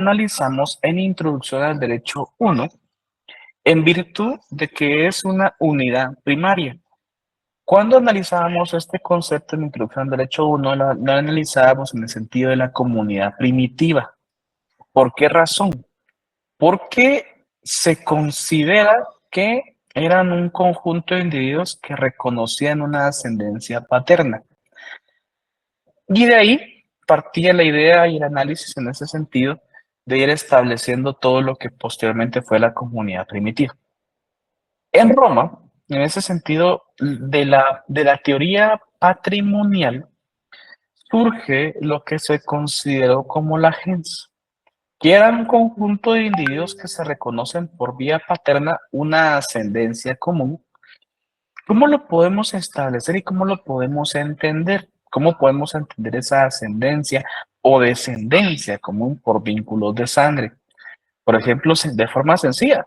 analizamos en Introducción al Derecho 1 en virtud de que es una unidad primaria. Cuando analizábamos este concepto en Introducción al Derecho 1, lo analizábamos en el sentido de la comunidad primitiva. ¿Por qué razón? Porque se considera que eran un conjunto de individuos que reconocían una ascendencia paterna. Y de ahí partía la idea y el análisis en ese sentido de ir estableciendo todo lo que posteriormente fue la comunidad primitiva. En Roma, en ese sentido, de la teoría patrimonial, surge lo que se consideró como la gens, que era un conjunto de individuos que se reconocen por vía paterna una ascendencia común. ¿Cómo lo podemos establecer y cómo lo podemos entender? ¿Cómo podemos entender esa ascendencia o descendencia común por vínculos de sangre? Por ejemplo, de forma sencilla,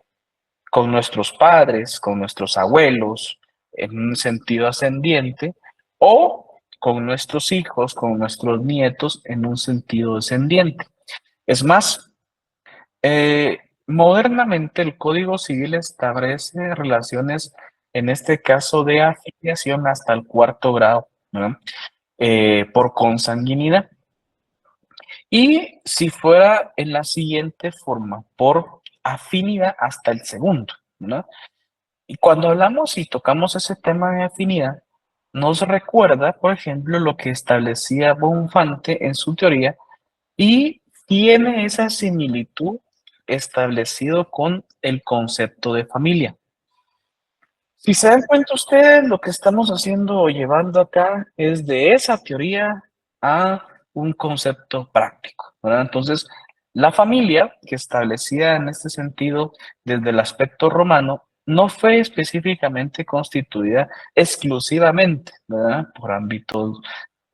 con nuestros padres, con nuestros abuelos, en un sentido ascendiente, o con nuestros hijos, con nuestros nietos, en un sentido descendiente. Es más, modernamente el Código Civil establece relaciones, en este caso de afiliación hasta el cuarto grado, ¿no? Por consanguinidad. Y si fuera en la siguiente forma, por afinidad hasta el segundo, ¿no? Y cuando hablamos y tocamos ese tema de afinidad, nos recuerda, por ejemplo, lo que establecía Bonfante en su teoría y tiene esa similitud establecido con el concepto de familia. Si se dan cuenta ustedes, lo que estamos haciendo o llevando acá es de esa teoría a un concepto práctico, ¿verdad? Entonces, la familia que establecida en este sentido desde el aspecto romano no fue específicamente constituida exclusivamente, ¿verdad? Por ámbitos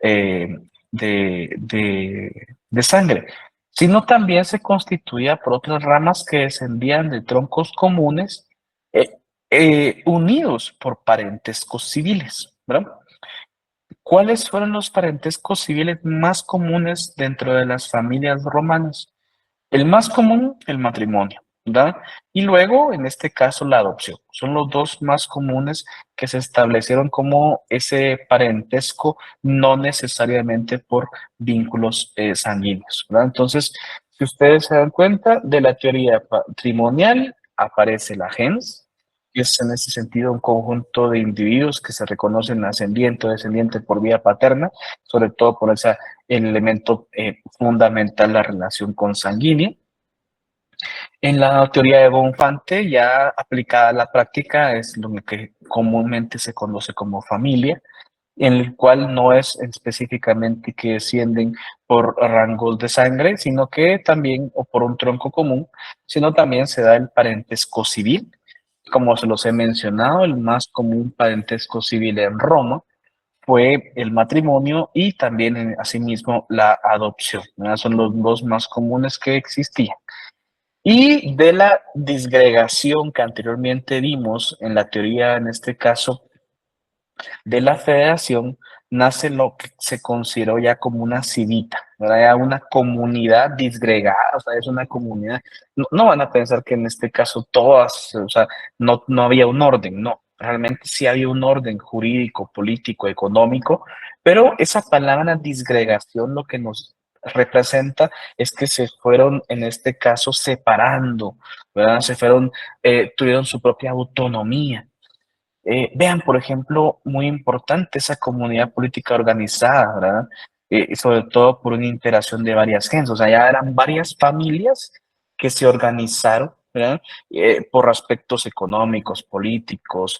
eh, de sangre, sino también se constituía por otras ramas que descendían de troncos comunes eh, unidos por parentescos civiles, ¿verdad? ¿Cuáles fueron los parentescos civiles más comunes dentro de las familias romanas? El más común, el matrimonio, ¿verdad? Y luego, en este caso, la adopción. Son los dos más comunes que se establecieron como ese parentesco, no necesariamente por vínculos sanguíneos, ¿verdad? Entonces, si ustedes se dan cuenta, de la teoría patrimonial aparece la gens, que es en ese sentido un conjunto de individuos que se reconocen ascendiente o descendiente por vía paterna, sobre todo por esa el elemento fundamental, la relación consanguínea. En la teoría de Bonfante, ya aplicada a la práctica, es lo que comúnmente se conoce como familia, en el cual no es específicamente que descienden por rangos de sangre, sino que también, o por un tronco común, sino también se da el parentesco civil. Como se los he mencionado, el más común parentesco civil en Roma fue el matrimonio y también, asimismo, la adopción, ¿verdad? Son los dos más comunes que existían. Y de la disgregación que anteriormente vimos en la teoría, en este caso, de la federación, nace lo que se consideró ya como una civita, ¿verdad? Ya una comunidad disgregada, o sea, es una comunidad. No, no van a pensar que en este caso todas, o sea, no había un orden, no. Realmente sí había un orden jurídico, político, económico, pero esa palabra disgregación lo que nos representa es que se fueron, en este caso, separando, ¿verdad? Se fueron, tuvieron su propia autonomía. Vean, por ejemplo, muy importante esa comunidad política organizada, ¿verdad? Sobre todo por una interacción de varias gentes, o sea, ya eran varias familias que se organizaron, ¿verdad? Por aspectos económicos, políticos,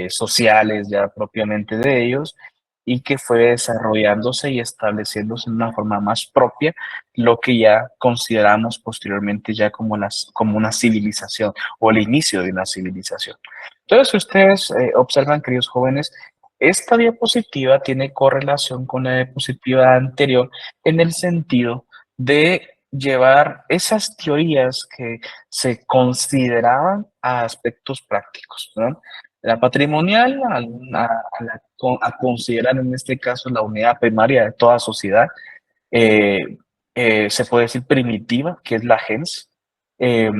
sociales, ya propiamente de ellos, y que fue desarrollándose y estableciéndose de una forma más propia, lo que ya consideramos posteriormente ya como una civilización o el inicio de una civilización. Entonces, si ustedes observan, queridos jóvenes, esta diapositiva tiene correlación con la diapositiva anterior en el sentido de llevar esas teorías que se consideraban a aspectos prácticos, ¿no? La patrimonial a considerar en este caso la unidad primaria de toda sociedad, se puede decir primitiva, que es la gens. Eh,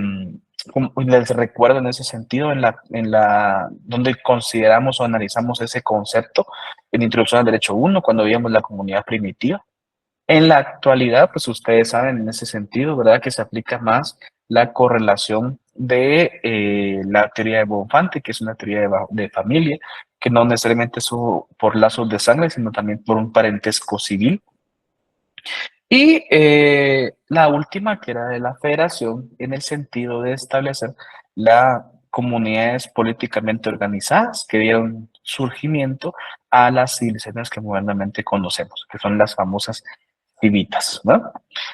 Les recuerdo en ese sentido, donde consideramos o analizamos ese concepto en Introducción al Derecho 1, cuando veíamos la comunidad primitiva. En la actualidad, pues ustedes saben en ese sentido, ¿verdad? Que se aplica más la correlación de la teoría de Bonfante, que es una teoría de familia, que no necesariamente es por lazos de sangre, sino también por un parentesco civil. Y la última, que era de la federación, en el sentido de establecer las comunidades políticamente organizadas que dieron surgimiento a las civilizaciones que modernamente conocemos, que son las famosas civitas, ¿no?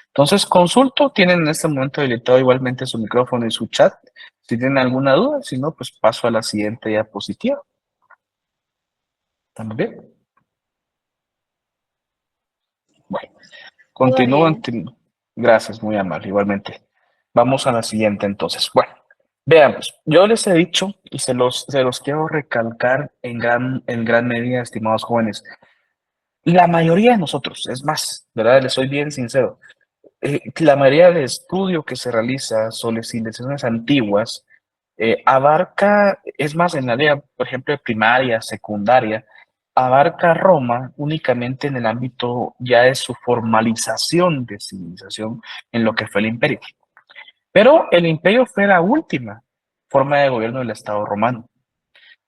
Entonces, consulto, tienen en este momento habilitado igualmente su micrófono y su chat. Si tienen alguna duda, si no, pues paso a la siguiente diapositiva. También. Bueno. Todo Continúan. bien. Gracias, muy amable, igualmente. Vamos a la siguiente entonces. Bueno, veamos. Yo les he dicho y se los quiero recalcar en gran medida, estimados jóvenes. La mayoría de nosotros, es más, ¿verdad? Les soy bien sincero. La mayoría del estudio que se realiza sobre civilizaciones antiguas abarca, es más, en la área, por ejemplo, de primaria, secundaria, abarca Roma únicamente en el ámbito ya de su formalización de civilización en lo que fue el imperio. Pero el imperio fue la última forma de gobierno del Estado romano.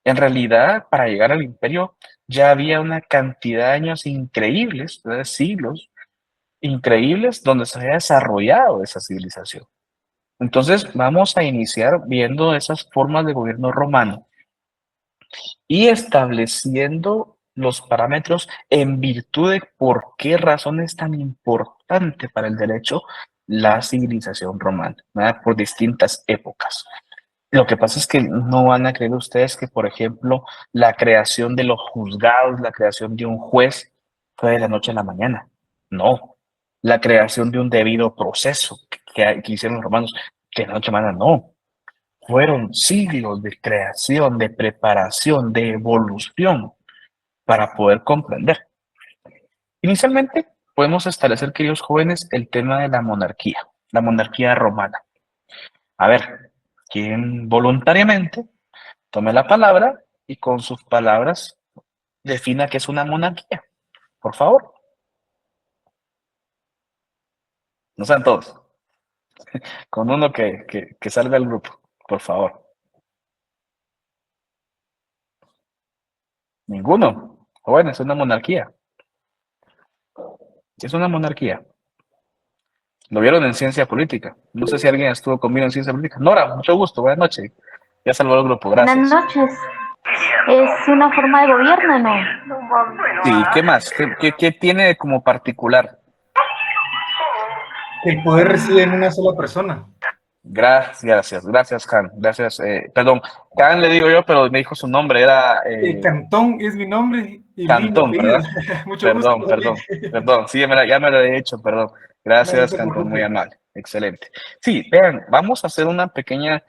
En realidad, para llegar al imperio ya había una cantidad de años increíbles, de siglos increíbles, donde se había desarrollado esa civilización. Entonces, vamos a iniciar viendo esas formas de gobierno romano y estableciendo los parámetros en virtud de por qué razón es tan importante para el derecho la civilización romana, ¿verdad? Por distintas épocas. Lo que pasa es que no van a creer ustedes que, por ejemplo, la creación de los juzgados, la creación de un juez fue de la noche a la mañana. No. La creación de un debido proceso que hicieron los romanos, que de la noche a la mañana no. Fueron siglos de creación, de preparación, de evolución para poder comprender. Inicialmente, podemos establecer, queridos jóvenes, el tema de la monarquía romana. A ver, ¿quién voluntariamente tome la palabra y con sus palabras defina qué es una monarquía? Por favor, no sean todos, con uno que salga del grupo, por favor. Ninguno. Jóvenes, es una monarquía. Es una monarquía. Lo vieron en ciencia política. No sé si alguien estuvo conmigo en ciencia política. Nora, mucho gusto, buenas noches. Ya salvó el grupo, Buenas gracias. noches. ¿Es una forma de gobierno, no? Sí, ¿qué más? ¿Qué tiene como particular? El poder reside en una sola persona. Gracias, Khan. Gracias, perdón, Khan le digo yo, pero me dijo su nombre, era Cantón es mi nombre y mi Cantón, apellido. ¿verdad? Mucho gusto Perdón, también. perdón, perdón. Sí, ya me lo he hecho, perdón. No, no Gracias, se Cantón, muy preocupe. amable. Excelente. Sí, vean, vamos a hacer una pequeña,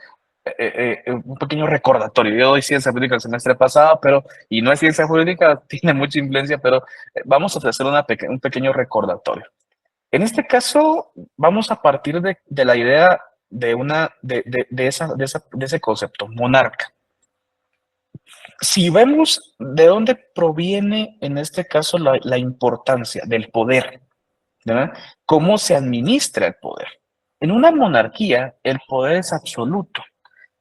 un pequeño recordatorio. Yo doy ciencia política el semestre pasado, pero, y no es ciencia política, tiene mucha influencia, pero vamos a hacer un pequeño recordatorio. En este caso, vamos a partir de la idea de ese concepto, monarca. Si vemos de dónde proviene en este caso la importancia del poder, ¿verdad? ¿Cómo se administra el poder? En una monarquía, el poder es absoluto.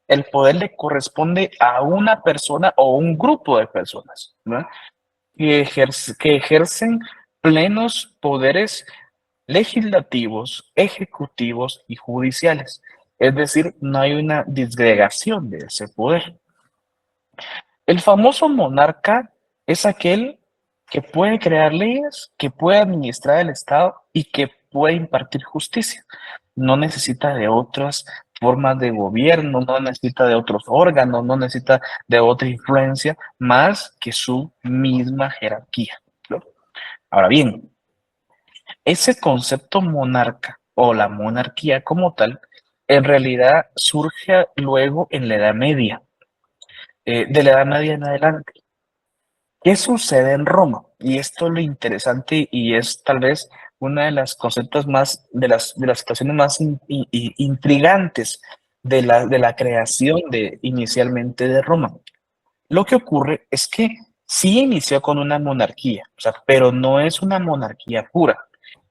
El poder le corresponde a una persona o un grupo de personas, ¿verdad? Que ejercen plenos poderes legislativos, ejecutivos y judiciales. Es decir, no hay una disgregación de ese poder. El famoso monarca es aquel que puede crear leyes, que puede administrar el Estado y que puede impartir justicia. No necesita de otras formas de gobierno, no necesita de otros órganos, no necesita de otra influencia más que su misma jerarquía, ¿no? Ahora bien, ese concepto monarca o la monarquía como tal, en realidad surge luego en la Edad Media, de la Edad Media en adelante. ¿Qué sucede en Roma? Y esto es lo interesante y es tal vez una de las conceptos más, de las situaciones más intrigantes de la creación inicialmente de Roma. Lo que ocurre es que sí inició con una monarquía, o sea, pero no es una monarquía pura.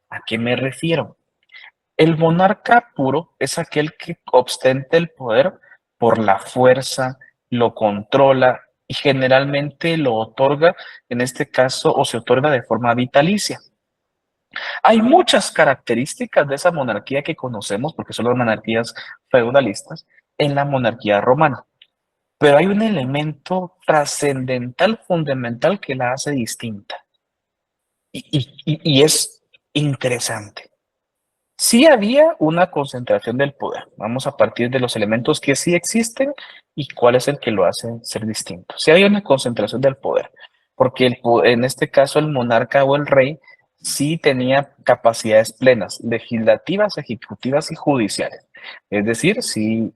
¿A qué me refiero? El monarca puro es aquel que ostenta el poder por la fuerza, lo controla y generalmente lo otorga, en este caso, o se otorga de forma vitalicia. Hay muchas características de esa monarquía que conocemos, porque son las monarquías feudalistas, en la monarquía romana. Pero hay un elemento trascendental, fundamental, que la hace distinta. Y es interesante. Sí había una concentración del poder. Vamos a partir de los elementos que sí existen y cuál es el que lo hace ser distinto. Sí había una concentración del poder, porque en este caso el monarca o el rey sí tenía capacidades plenas, legislativas, ejecutivas y judiciales. Es decir, sí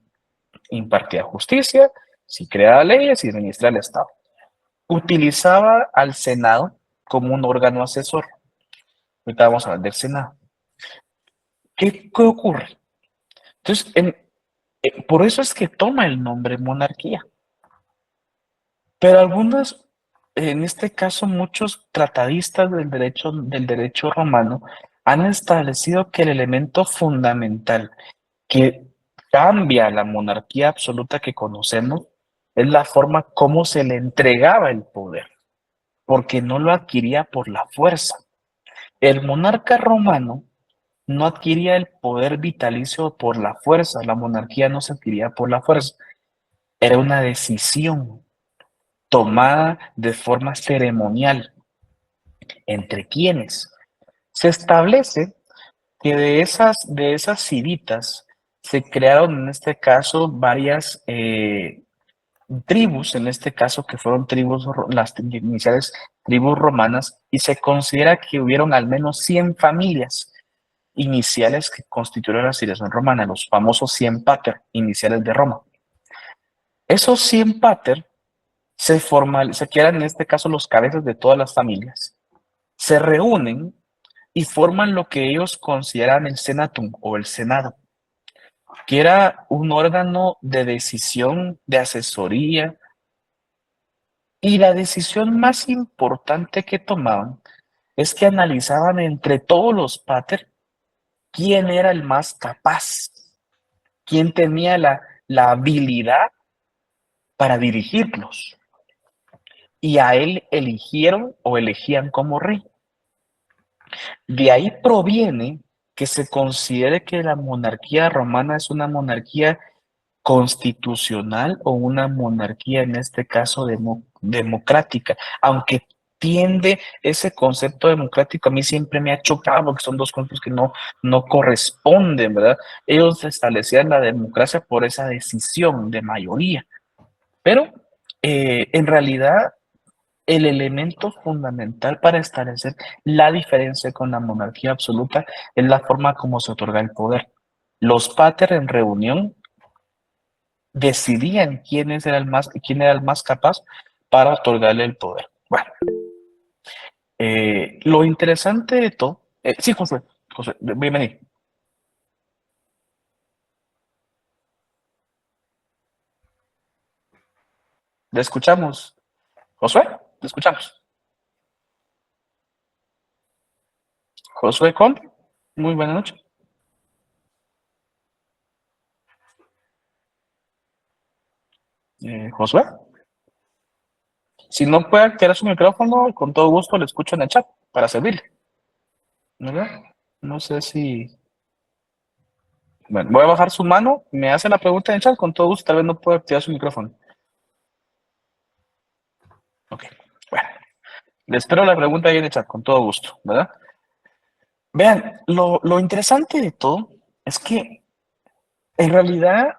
impartía justicia, sí creaba leyes y administraba el Estado. Utilizaba al Senado como un órgano asesor. Ahorita vamos a hablar del Senado. ¿Qué ocurre? Entonces, por eso es que toma el nombre monarquía. Pero algunos, en este caso, muchos tratadistas del derecho romano han establecido que el elemento fundamental que cambia la monarquía absoluta que conocemos es la forma como se le entregaba el poder, porque no lo adquiría por la fuerza. El monarca romano no adquiría el poder vitalicio por la fuerza, la monarquía no se adquiría por la fuerza, era una decisión tomada de forma ceremonial. ¿Entre quiénes? Se establece que de esas civitas se crearon en este caso varias tribus, en este caso que fueron tribus, las iniciales tribus romanas, y se considera que hubieron al menos 100 familias iniciales que constituyeron la civilización romana, los famosos 100 pater iniciales de Roma. Esos 100 pater se quedan en este caso los cabezas de todas las familias, se reúnen y forman lo que ellos consideran el senatum o el senado, que era un órgano de decisión, de asesoría, y la decisión más importante que tomaban es que analizaban entre todos los pater quién era el más capaz, quién tenía la habilidad para dirigirlos. Y a él eligieron o elegían como rey. De ahí proviene que se considere que la monarquía romana es una monarquía constitucional o una monarquía, en este caso, democrática, aunque tiende ese concepto democrático, a mí siempre me ha chocado porque son dos conceptos que no corresponden, ¿verdad? Ellos establecían la democracia por esa decisión de mayoría, pero en realidad el elemento fundamental para establecer la diferencia con la monarquía absoluta es la forma como se otorga el poder. Los pater en reunión decidían quién era el más capaz para otorgarle el poder. Bueno, lo interesante de todo, sí, José, bienvenido. Le escuchamos. Josué, le escuchamos. Josué Con, muy buena noche. Josué, si no puede activar su micrófono, con todo gusto le escucho en el chat para servirle. ¿Verdad? No sé si... Bueno, voy a bajar su mano, me hace la pregunta en el chat, con todo gusto, tal vez no pueda activar su micrófono. Ok, bueno. Le espero la pregunta ahí en el chat, con todo gusto, ¿verdad? Vean, lo interesante de todo es que en realidad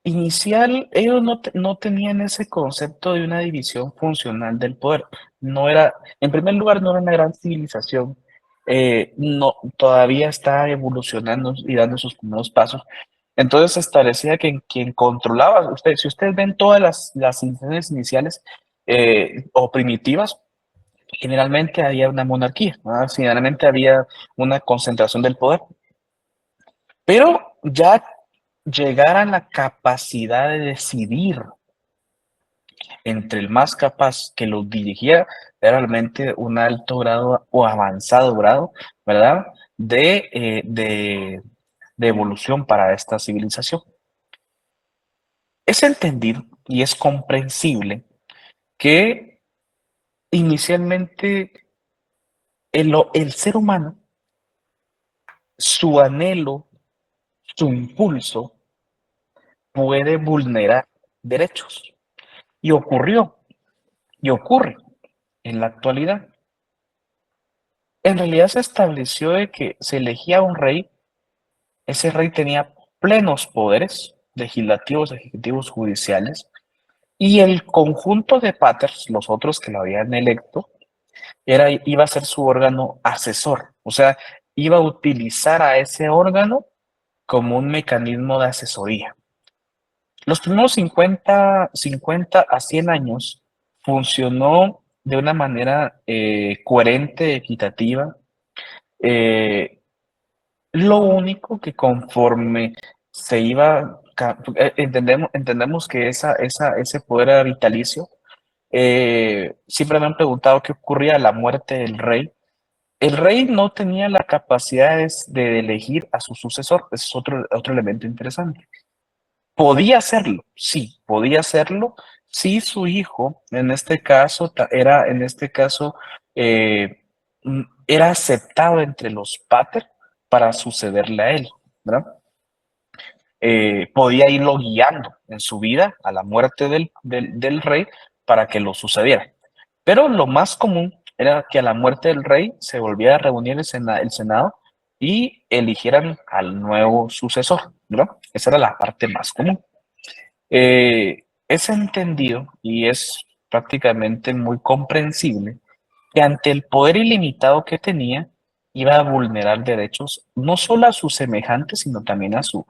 inicial ellos no tenían ese concepto de una división funcional del poder. No era, en primer lugar, no era una gran civilización. No, todavía está evolucionando y dando sus primeros pasos. Entonces se establecía que quien controlaba, si ustedes ven todas las civilizaciones iniciales o primitivas, generalmente había una monarquía, ¿verdad? Generalmente había una concentración del poder, pero ya llegar a la capacidad de decidir entre el más capaz que los dirigiera era realmente un alto grado o avanzado grado, ¿verdad? De evolución para esta civilización. Es entendido y es comprensible que inicialmente el ser humano, su anhelo, su impulso, puede vulnerar derechos. Y ocurrió, y ocurre en la actualidad. En realidad se estableció de que se elegía un rey, ese rey tenía plenos poderes legislativos, ejecutivos, judiciales, y el conjunto de paters, los otros que lo habían electo, iba a ser su órgano asesor, o sea, iba a utilizar a ese órgano como un mecanismo de asesoría. Los primeros 50 a 100 años funcionó de una manera coherente, equitativa. Eh, lo único que conforme se iba, entendemos que ese poder era vitalicio. Siempre me han preguntado qué ocurría a la muerte del rey. El rey no tenía la capacidad de elegir a su sucesor. Ese es otro elemento interesante. Podía hacerlo, sí, podía hacerlo si su hijo, en este caso, eh, era aceptado entre los pater para sucederle a él, ¿verdad? Podía irlo guiando en su vida a la muerte del rey para que lo sucediera. Pero lo más común era que a la muerte del rey se volviera a reunir el Senado y eligieran al nuevo sucesor, ¿verdad? Esa era la parte más común. Es entendido y es prácticamente muy comprensible que ante el poder ilimitado que tenía, iba a vulnerar derechos no solo a sus semejantes, sino también a sus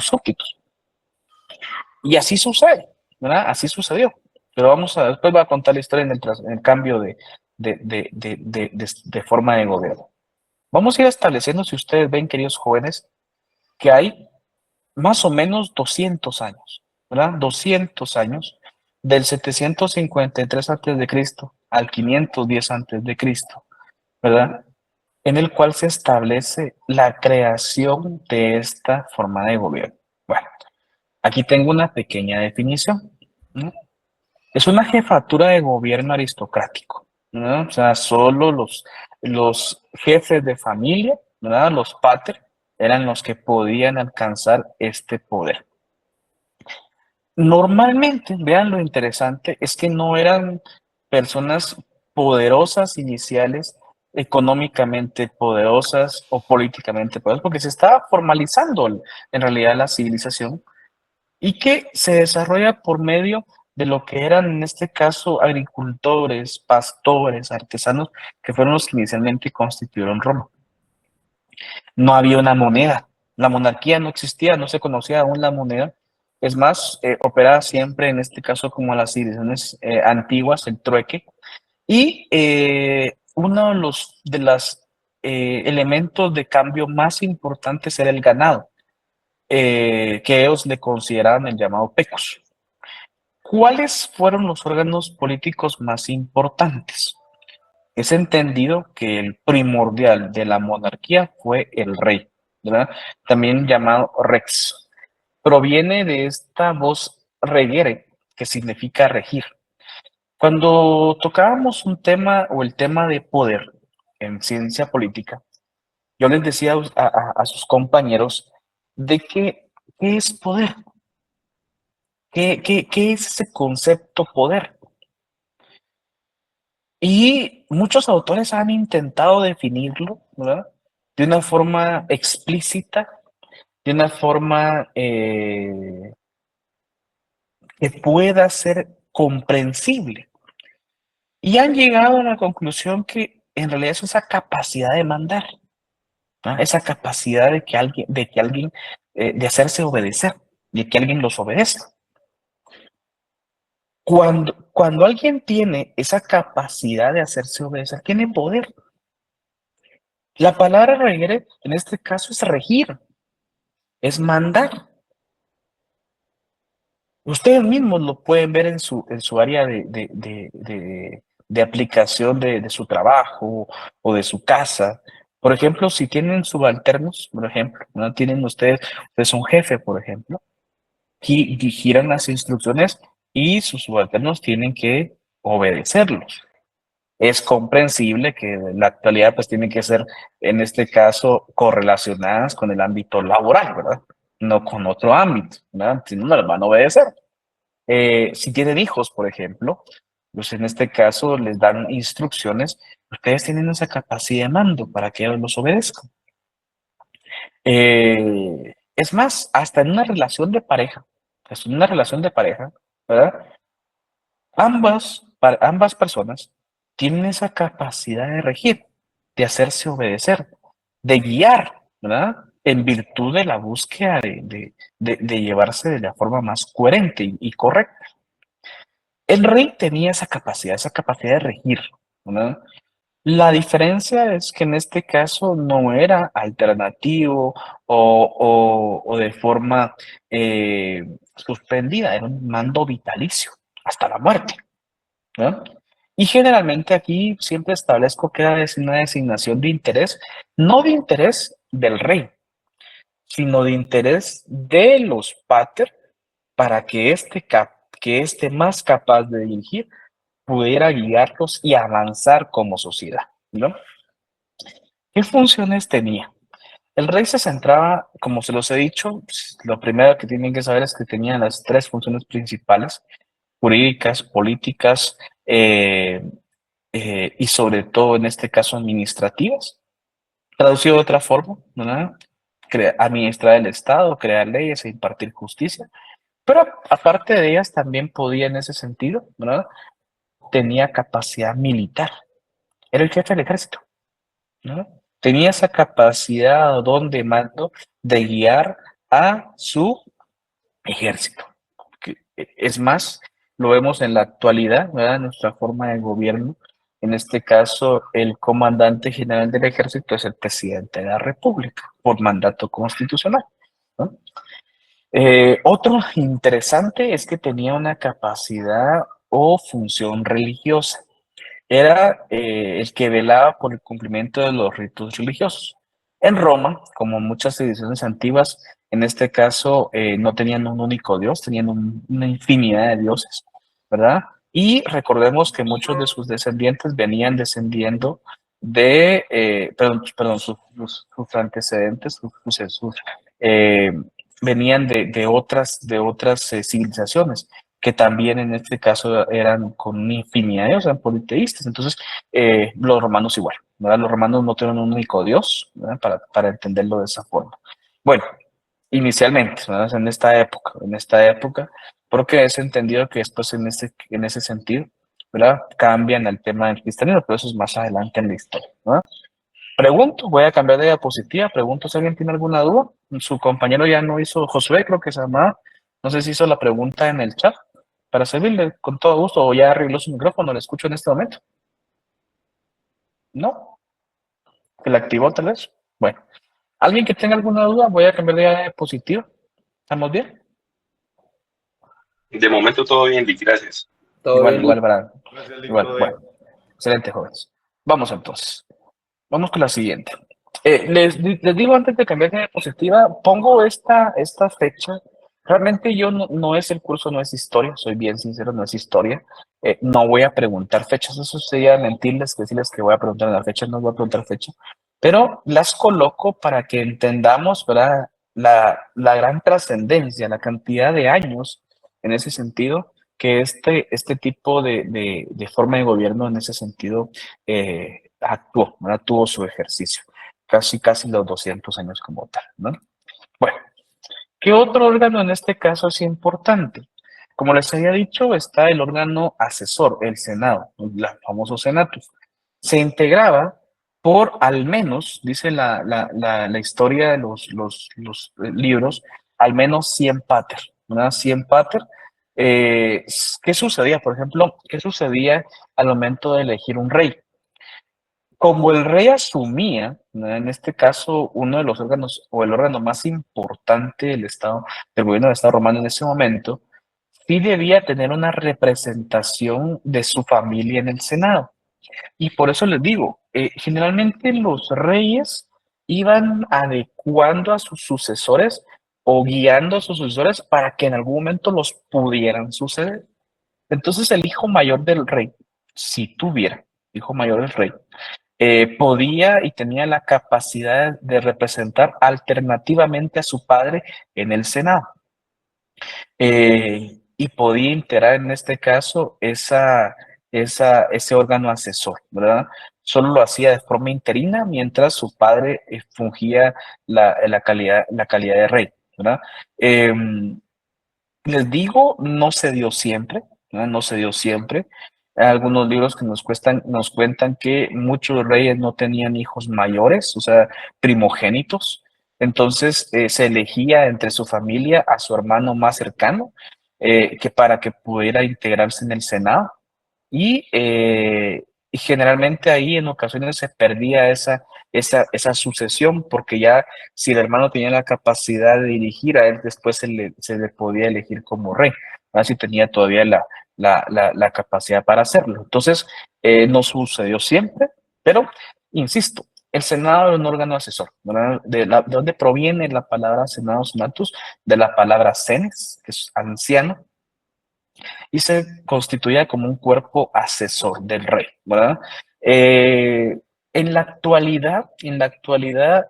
súbditos. Y así sucede, ¿verdad? Así sucedió. Pero después voy a contar la historia en el cambio de forma de gobierno. Vamos a ir estableciendo, si ustedes ven, queridos jóvenes, que hay más o menos 200 años, ¿verdad? 200 años, del 753 antes de Cristo al 510 antes de Cristo, ¿verdad? En el cual se establece la creación de esta forma de gobierno. Bueno, aquí tengo una pequeña definición, ¿no? Es una jefatura de gobierno aristocrático, ¿no? O sea, solo los jefes de familia, ¿verdad? Los pater, eran los que podían alcanzar este poder. Normalmente, vean lo interesante, es que no eran personas poderosas iniciales, económicamente poderosas o políticamente poderosas, porque se estaba formalizando en realidad la civilización y que se desarrolla por medio de lo que eran en este caso agricultores, pastores, artesanos, que fueron los que inicialmente constituyeron Roma. No había una moneda, la monarquía no existía, no se conocía aún la moneda. Es más, operaba siempre en este caso como las civilizaciones antiguas, el trueque. Y uno de los elementos de cambio más importantes era el ganado, que ellos le consideraban el llamado pecus. ¿Cuáles fueron los órganos políticos más importantes? Es entendido que el primordial de la monarquía fue el rey, ¿verdad? También llamado rex. Proviene de esta voz regere, que significa regir. Cuando tocábamos un tema o el tema de poder en ciencia política, yo les decía a sus compañeros de que, ¿qué es poder? ¿Qué es ese concepto poder? Y muchos autores han intentado definirlo, ¿verdad? De una forma explícita, de una forma que pueda ser comprensible. Y han llegado a la conclusión que en realidad es esa capacidad de mandar, ¿no? Esa capacidad de hacerse obedecer, de que alguien los obedezca. Cuando alguien tiene esa capacidad de hacerse obedecer, tiene poder. La palabra regir en este caso es regir, es mandar. Ustedes mismos lo pueden ver en su área de aplicación de su trabajo o de su casa. Por ejemplo, si tienen subalternos, por ejemplo, ¿no? Tienen ustedes son jefe, por ejemplo, y giran las instrucciones y sus subalternos tienen que obedecerlos. Es comprensible que en la actualidad pues tienen que ser, en este caso, correlacionadas con el ámbito laboral, ¿verdad? No con otro ámbito, ¿verdad? Si no, no les van a obedecer. Si tienen hijos, por ejemplo, pues en este caso les dan instrucciones, ustedes tienen esa capacidad de mando para que ellos los obedezcan. Es más, hasta en una relación de pareja, pues en una relación de pareja, ¿verdad? Ambas personas tienen esa capacidad de regir, de hacerse obedecer, de guiar, ¿verdad? En virtud de la búsqueda de llevarse de la forma más coherente y correcta. El rey tenía esa capacidad de regir, ¿verdad? La diferencia es que en este caso no era alternativo o de forma suspendida, era un mando vitalicio hasta la muerte, ¿no? Y generalmente aquí siempre establezco que era una designación de interés, no de interés del rey, sino de interés de los pater para que este más capaz de dirigir pudiera guiarlos y avanzar como sociedad, ¿no? ¿Qué funciones tenía? El rey se centraba, como se los he dicho, pues, lo primero que tienen que saber es que tenía las tres funciones principales, jurídicas, políticas y sobre todo en este caso administrativas. Traducido de otra forma, ¿verdad? Administrar el Estado, crear leyes e impartir justicia. Pero aparte de ellas también podía en ese sentido, ¿verdad? Tenía capacidad militar. Era el jefe del ejército, ¿no? Tenía esa capacidad don de mando de guiar a su ejército. Es más, lo vemos en la actualidad, ¿verdad? Nuestra forma de gobierno. En este caso, el comandante general del ejército es el presidente de la República por mandato constitucional, ¿no? Otro interesante es que tenía una capacidad o función religiosa. Era el que velaba por el cumplimiento de los ritos religiosos. En Roma, como muchas civilizaciones antiguas, en este caso no tenían un único dios, tenían una infinidad de dioses, ¿verdad? Y recordemos que muchos de sus descendientes venían descendiendo sus antecedentes, eh, venían de otras civilizaciones que también en este caso eran con una infinidad de dioses, eran politeístas. Entonces, los romanos igual, ¿verdad? Los romanos no tienen un único dios, ¿verdad? Para entenderlo de esa forma. Bueno, inicialmente, ¿verdad? En esta época, porque es entendido que después en ese sentido, ¿verdad? Cambian el tema del cristianismo, pero eso es más adelante en la historia, ¿verdad? Pregunto, voy a cambiar de diapositiva, pregunto si alguien tiene alguna duda. Su compañero ya no hizo, Josué creo que se llamaba, no sé si hizo la pregunta en el chat, para servirle con todo gusto, o ya arregló su micrófono, le escucho en este momento. ¿No? ¿Que la activó tal vez? Bueno, ¿alguien que tenga alguna duda? Voy a cambiar de diapositiva. ¿Estamos bien? De momento todo bien, Lick, gracias. Igual, para, Gracias, igual, Lick. bueno, excelente, jóvenes. Vamos entonces, vamos con la siguiente. Les digo antes de cambiar de diapositiva, pongo esta fecha. Realmente yo no es el curso, no es historia, soy bien sincero, no es historia. No voy a preguntar fechas, eso sería mentirles, decirles que voy a preguntar la fecha, no voy a preguntar fecha, pero las coloco para que entendamos, ¿verdad? La gran trascendencia, la cantidad de años en ese sentido, que este tipo de forma de gobierno en ese sentido actuó, ¿verdad? Tuvo su ejercicio, casi los 200 años como tal, ¿no? Bueno, ¿qué otro órgano en este caso es importante? Como les había dicho, está el órgano asesor, el Senado, el famoso Senatus. Se integraba por al menos, dice la historia de los libros, al menos 100 pater, ¿verdad? 100 pater ¿Qué sucedía? Por ejemplo, ¿qué sucedía al momento de elegir un rey? Como el rey asumía, ¿no? En este caso, uno de los órganos o el órgano más importante del Estado, del gobierno del Estado romano en ese momento, sí debía tener una representación de su familia en el Senado. Y por eso les digo, generalmente los reyes iban adecuando a sus sucesores o guiando a sus sucesores para que en algún momento los pudieran suceder. Entonces el hijo mayor del rey, si tuviera hijo mayor del rey, podía y tenía la capacidad de representar alternativamente a su padre en el Senado. Y podía integrar en este caso ese órgano asesor, ¿verdad? Solo lo hacía de forma interina mientras su padre fungía la calidad de rey, ¿verdad? Les digo, no se dio siempre, ¿no? No se dio siempre. Hay algunos libros que nos cuentan que muchos reyes no tenían hijos mayores, o sea, primogénitos. Entonces se elegía entre su familia a su hermano más cercano, que para que pudiera integrarse en el Senado. Y generalmente ahí en ocasiones se perdía esa sucesión, porque ya si el hermano tenía la capacidad de dirigir, a él después se le podía elegir como rey, ¿verdad? Si tenía todavía la capacidad para hacerlo. Entonces, no sucedió siempre, pero insisto, el Senado es un órgano asesor, ¿verdad? ¿De dónde proviene la palabra Senado Senatus? De la palabra senes, que es anciano, y se constituía como un cuerpo asesor del rey, ¿verdad? Eh, en la actualidad,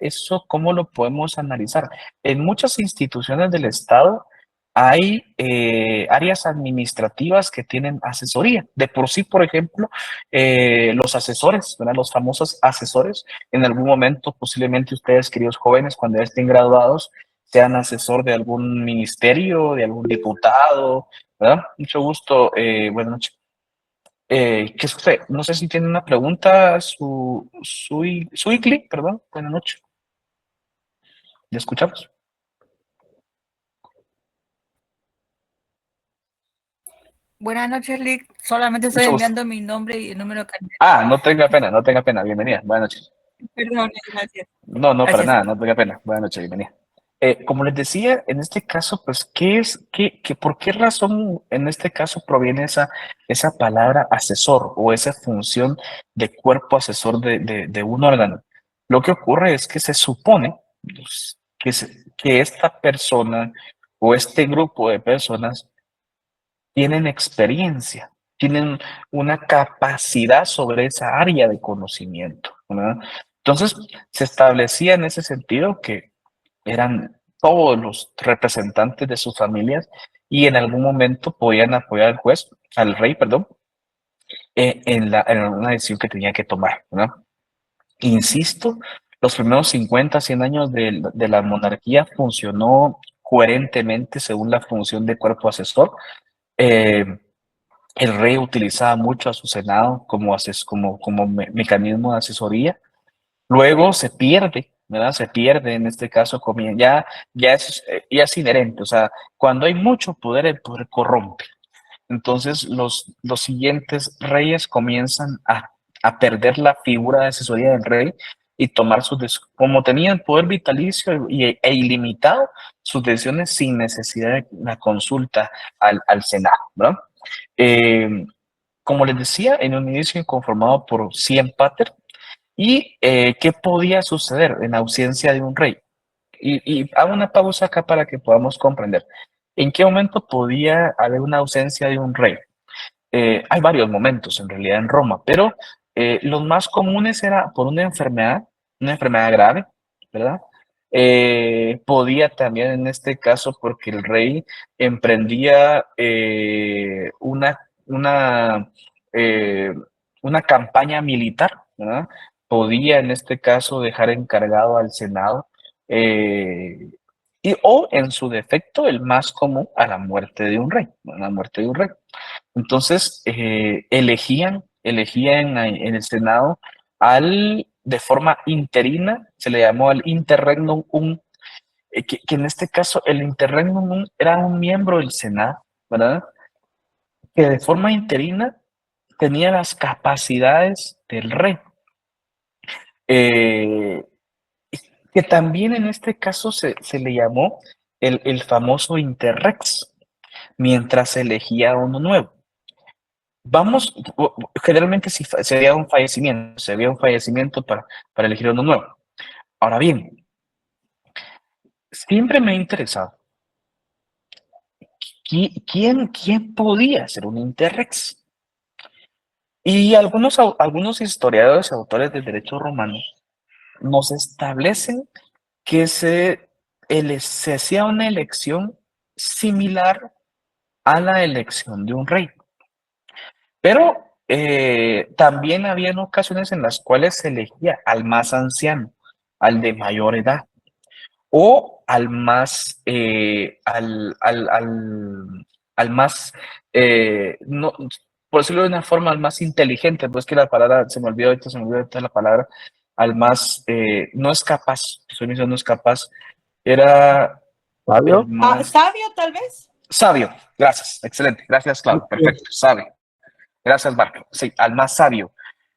eso, ¿cómo lo podemos analizar? En muchas instituciones del Estado hay áreas administrativas que tienen asesoría. De por sí, por ejemplo, los asesores, ¿verdad? Los famosos asesores, en algún momento, posiblemente ustedes, queridos jóvenes, cuando ya estén graduados, sean asesor de algún ministerio, de algún diputado, ¿verdad? Mucho gusto, buenas noches. ¿Qué sucede? No sé si tiene una pregunta, Suicli, perdón, buenas noches. ¿Le escuchamos? Buenas noches, Lick. Solamente estoy Mucho gusto. enviando mi nombre y el número de carnet. No tenga pena, bienvenida, buenas noches. Perdón, gracias. No, para Gracias. nada, no tenga pena, buenas noches, bienvenida. Como les decía, en este caso, pues, ¿por qué razón en este caso proviene esa palabra asesor o esa función de cuerpo asesor de un órgano? Lo que ocurre es que se supone pues, que esta persona o este grupo de personas tienen experiencia, tienen una capacidad sobre esa área de conocimiento, ¿verdad? Entonces, se establecía en ese sentido que eran todos los representantes de sus familias y en algún momento podían apoyar al rey, perdón, en una decisión que tenía que tomar, ¿verdad? Insisto, los primeros 50, 100 años de la monarquía funcionó coherentemente según la función de cuerpo asesor. Eh, el rey utilizaba mucho a su senado como mecanismo de asesoría. Luego se pierde, ¿verdad? Se pierde en este caso, ya es inherente, o sea, cuando hay mucho poder, el poder corrompe. Entonces los siguientes reyes comienzan a perder la figura de asesoría del rey y tomar como tenían poder vitalicio e ilimitado, sus decisiones sin necesidad de una consulta al Senado, ¿verdad? Eh, como les decía, en un inicio conformado por 100 pater. ¿Y qué podía suceder en ausencia de un rey? Y hago una pausa acá para que podamos comprender. ¿En qué momento podía haber una ausencia de un rey? Hay varios momentos en realidad en Roma, pero los más comunes era por una enfermedad grave, ¿verdad? Podía también en este caso porque el rey emprendía eh, una campaña militar, ¿verdad? Podía en este caso dejar encargado al Senado o en su defecto el más común a la muerte de un rey, a la muerte de un rey. Entonces, elegían en el Senado de forma interina, se le llamó al interregnum que en este caso el interregnum era un miembro del Senado, ¿verdad? que de forma interina tenía las capacidades del rey. Que también en este caso se le llamó el famoso interrex, mientras se elegía uno nuevo. Vamos, generalmente si sería un fallecimiento para elegir uno nuevo. Ahora bien, siempre me ha interesado, ¿quién podía ser un interrex? Y algunos historiadores y autores del derecho romano nos establecen que se hacía una elección similar a la elección de un rey. Pero también habían ocasiones en las cuales se elegía al más anciano, al de mayor edad, o al más, al más, no, por decirlo de una forma, al más inteligente, pues que la palabra, se me olvidó ahorita la palabra, al más, no es capaz, no es capaz, era ¿Sabio? el más ¿Sabio, tal vez? sabio, gracias, excelente, gracias Claudio, perfecto, sabio. Gracias, Marco. Sí, al más sabio.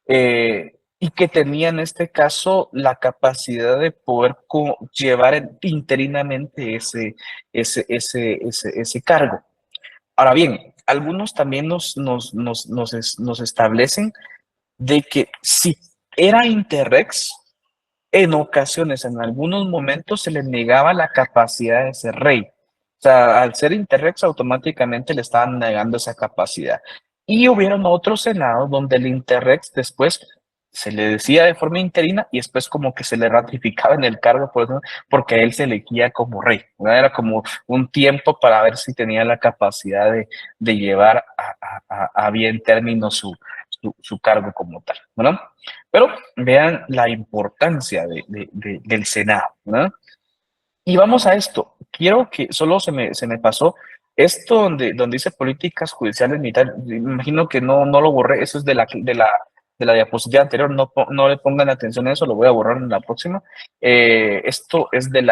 Y que tenía en este caso la capacidad de poder llevar interinamente ese cargo. Ahora bien, algunos también nos establecen de que si era interrex, en ocasiones, en algunos momentos, se le negaba la capacidad de ser rey. O sea, al ser interrex, automáticamente le estaban negando esa capacidad. Y hubieron otros senados donde el interrex después se le decía de forma interina y después como que se le ratificaba en el cargo por eso, porque él se elegía como rey, ¿verdad? Era como un tiempo para ver si tenía la capacidad de llevar a bien término su cargo como tal, ¿verdad? Pero vean la importancia del Senado, ¿verdad? Y vamos a esto. Quiero que solo se me pasó esto donde dice políticas judiciales militares. Me imagino que no lo borré. Eso es de la diapositiva anterior. No le pongan atención a eso. Lo voy a borrar en la próxima. Esto es del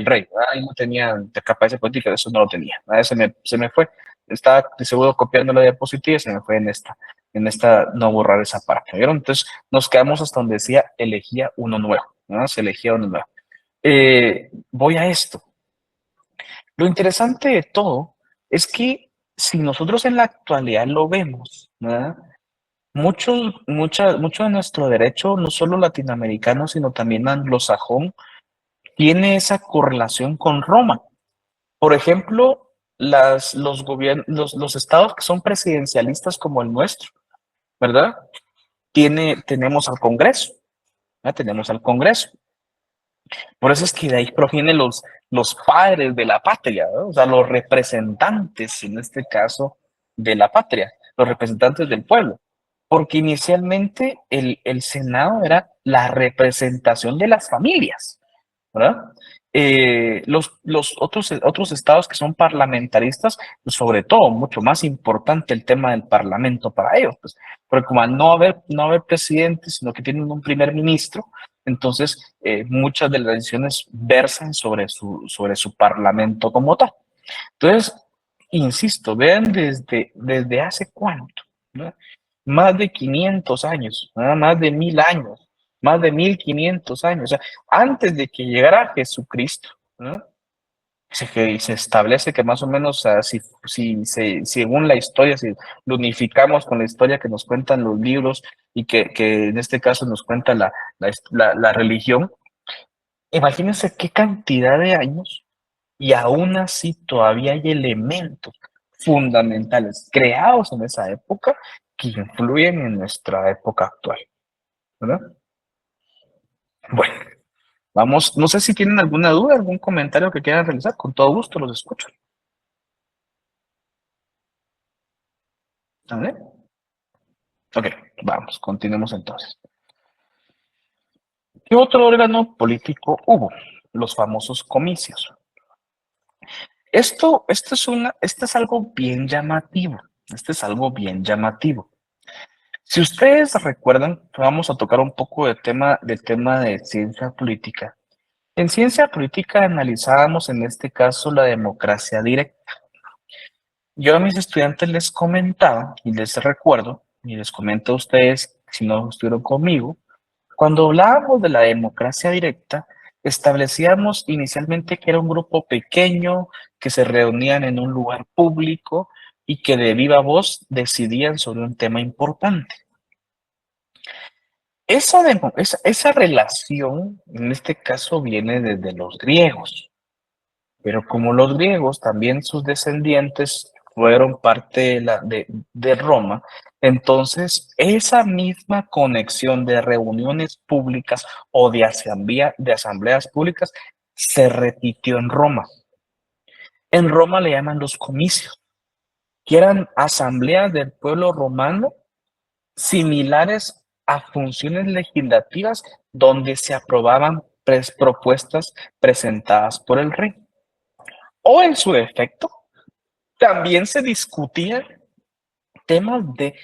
rey. ¿Verdad? Ahí no tenía capacidad política. Eso no lo tenía. ¿Verdad? Se me fue. Estaba de seguro copiando la diapositiva y se me fue en esta no borrar esa parte. ¿Vieron? Entonces nos quedamos hasta donde decía elegía uno nuevo. ¿No? Se elegía uno nuevo. Voy a esto. Lo interesante de todo es si nosotros en la actualidad lo vemos, ¿verdad? Mucho de nuestro derecho, no solo latinoamericano, sino también anglosajón, tiene esa correlación con Roma. Por ejemplo, los estados que son presidencialistas como el nuestro, ¿verdad? Tenemos al Congreso, ¿verdad? Tenemos al Congreso. Por eso es que de ahí provienen los padres de la patria, ¿no? O sea, los representantes, en este caso, de la patria, los representantes del pueblo. Porque inicialmente el Senado era la representación de las familias, ¿verdad? Los otros estados que son parlamentaristas, pues sobre todo, mucho más importante el tema del parlamento para ellos, pues, porque como al no haber presidente, sino que tienen un primer ministro, entonces muchas de las decisiones versan sobre su parlamento como tal. Entonces, insisto, vean desde hace cuánto, ¿no? Más de 500 años, ¿no? Más de 1000 años, más de 1500 años, o sea, antes de que llegara Jesucristo, ¿no? Se establece que más o menos, o sea, según la historia, si lo unificamos con la historia que nos cuentan los libros y que en este caso nos cuenta la religión, imagínense qué cantidad de años y aún así todavía hay elementos fundamentales creados en esa época que influyen en nuestra época actual, ¿verdad? Bueno, vamos, no sé si tienen alguna duda, algún comentario que quieran realizar, con todo gusto los escucho. ¿Vale? Ok, vamos, continuemos entonces. ¿Qué otro órgano político hubo? Los famosos comicios. Esto es algo bien llamativo. Este es algo bien llamativo. Si ustedes recuerdan, vamos a tocar un poco del tema de ciencia política. En ciencia política analizábamos en este caso la democracia directa. yo a mis estudiantes les comentaba y les recuerdo, y les comento a ustedes, si no estuvieron conmigo, cuando hablábamos de la democracia directa, establecíamos inicialmente que era un grupo pequeño, que se reunían en un lugar público y que de viva voz decidían sobre un tema importante. Esa relación, en este caso, viene desde los griegos, pero como los griegos, también sus descendientes fueron parte de Roma, entonces esa misma conexión de reuniones públicas o de asambleas públicas se repitió en Roma. En Roma le llaman los comicios, que eran asambleas del pueblo romano similares a funciones legislativas donde se aprobaban propuestas presentadas por el rey. O en su defecto, también se discutían temas de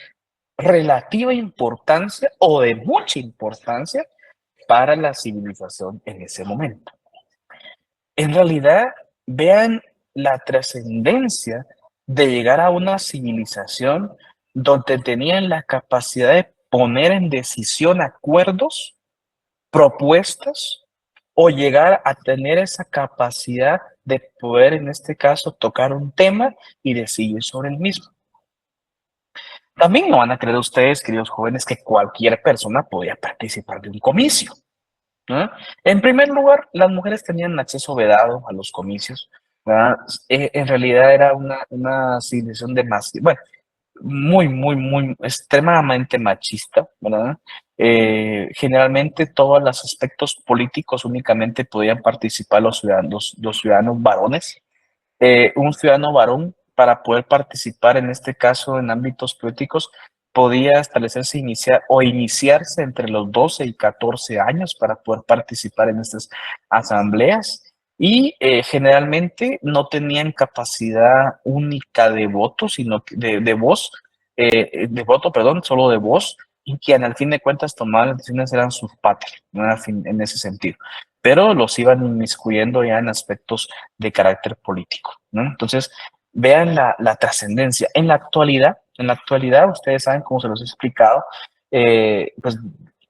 relativa importancia o de mucha importancia para la civilización en ese momento. En realidad, vean la trascendencia de llegar a una civilización donde tenían la capacidad de poner en decisión acuerdos, propuestas, o llegar a tener esa capacidad de poder, en este caso, tocar un tema y decidir sobre el mismo. También no van a creer ustedes, queridos jóvenes, que cualquier persona podía participar de un comicio, ¿no? En primer lugar, las mujeres tenían acceso vedado a los comicios, ¿verdad? En realidad era una civilización demasiado, bueno, muy, extremadamente machista, ¿verdad? Generalmente todos los aspectos políticos únicamente podían participar los ciudadanos varones. Un ciudadano varón, para poder participar en este caso en ámbitos políticos, podía establecerse iniciarse entre los 12 y 14 años para poder participar en estas asambleas y generalmente no tenían capacidad única de voto, sino de voz, de voto, perdón, solo de voz, y quien al fin de cuentas tomaban las decisiones eran sus padres, ¿no? En ese sentido, pero los iban inmiscuyendo ya en aspectos de carácter político, ¿no? Entonces, vean la trascendencia. En la actualidad, ustedes saben, como se los he explicado, pues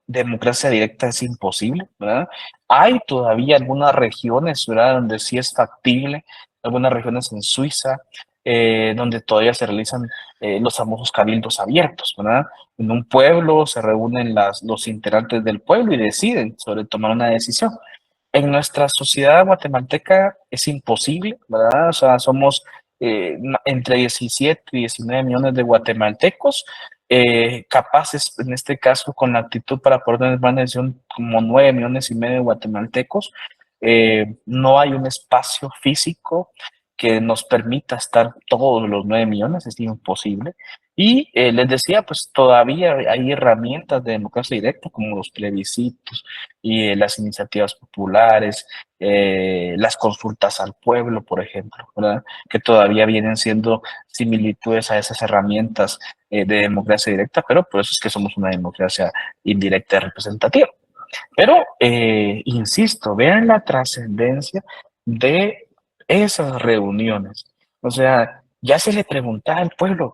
democracia directa es imposible, ¿verdad? Hay todavía algunas regiones, ¿verdad?, donde sí es factible, algunas regiones en Suiza, donde todavía se realizan los famosos cabildos abiertos, ¿verdad? En un pueblo se reúnen los integrantes del pueblo y deciden sobre tomar una decisión. En nuestra sociedad guatemalteca es imposible, ¿verdad? O sea, somos entre 17 y 19 millones de guatemaltecos, capaces, en este caso, con la actitud para poder tener una decisión, como 9 millones y medio de guatemaltecos. No hay un espacio físico que nos permita estar todos los 9 millones, es imposible. Y les decía, pues todavía hay herramientas de democracia directa como los plebiscitos y las iniciativas populares, las consultas al pueblo, por ejemplo, ¿verdad?, que todavía vienen siendo similitudes a esas herramientas de democracia directa, pero por eso es que somos una democracia indirecta y representativa. Pero, insisto, vean la trascendencia de esas reuniones. O sea, ya se le preguntaba al pueblo,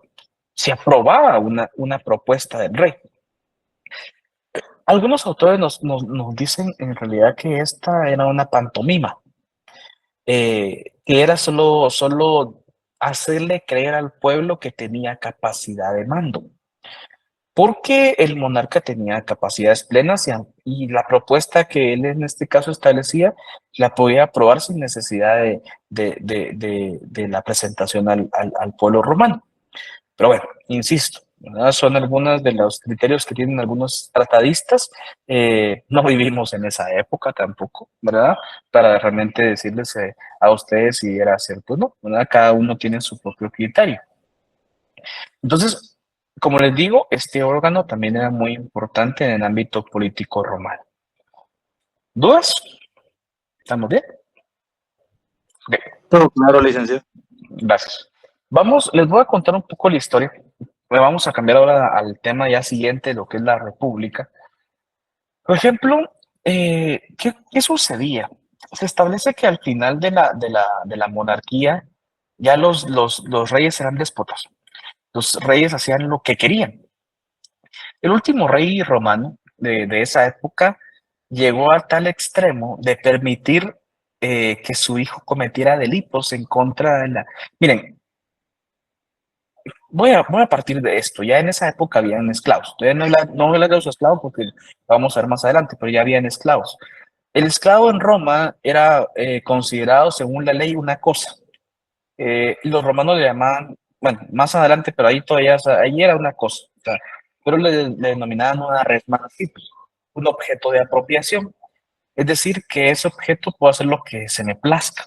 se aprobaba una propuesta del rey. Algunos autores nos dicen en realidad que esta era una pantomima, que era solo hacerle creer al pueblo que tenía capacidad de mando, porque el monarca tenía capacidades plenas y la propuesta que él en este caso establecía la podía aprobar sin necesidad de la presentación al pueblo romano. Pero bueno, insisto, ¿verdad?, son algunos de los criterios que tienen algunos tratadistas. No vivimos en esa época tampoco, ¿verdad?, para realmente decirles a ustedes si era cierto o no, ¿verdad? Cada uno tiene su propio criterio. Entonces, como les digo, este órgano también era muy importante en el ámbito político romano. ¿Dudas? ¿Estamos bien? Ok, Todo claro, licenciado. gracias. Les voy a contar un poco la historia. Vamos a cambiar ahora al tema ya siguiente, lo que es la república. Por ejemplo, ¿qué sucedía? Se establece que al final de la monarquía Ya los reyes eran déspotas. Los reyes hacían lo que querían. El último rey romano de esa época llegó a tal extremo de permitir que su hijo cometiera delitos en contra de la... Miren, voy a partir de esto. Ya en esa época habían esclavos. Todavía no voy a hablar de los esclavos porque vamos a ver más adelante, pero ya habían esclavos. El esclavo en Roma era considerado, según la ley, una cosa. Los romanos le llamaban, bueno, más adelante, pero ahí todavía, o sea, ahí era una cosa, o sea, pero le denominaban una res mancipio, un objeto de apropiación. Es decir, que ese objeto puede hacer lo que se me plazca.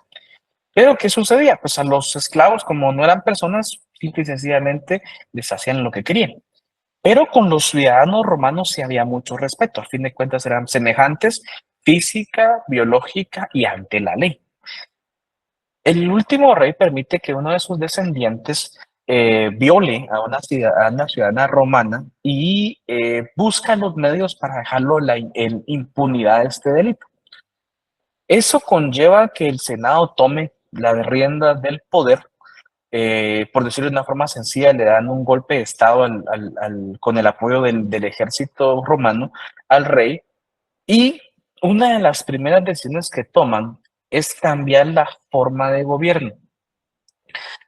Pero, ¿qué sucedía? Pues a los esclavos, como no eran personas, simple y sencillamente les hacían lo que querían. Pero con los ciudadanos romanos sí había mucho respeto. A fin de cuentas eran semejantes física, biológica y ante la ley. El último rey permite que uno de sus descendientes viole a una ciudadana romana y busca los medios para dejarlo en impunidad de este delito. Eso conlleva que el Senado tome la rienda del poder. Por decirlo de una forma sencilla, le dan un golpe de Estado con el apoyo del ejército romano al rey, y una de las primeras decisiones que toman es cambiar la forma de gobierno.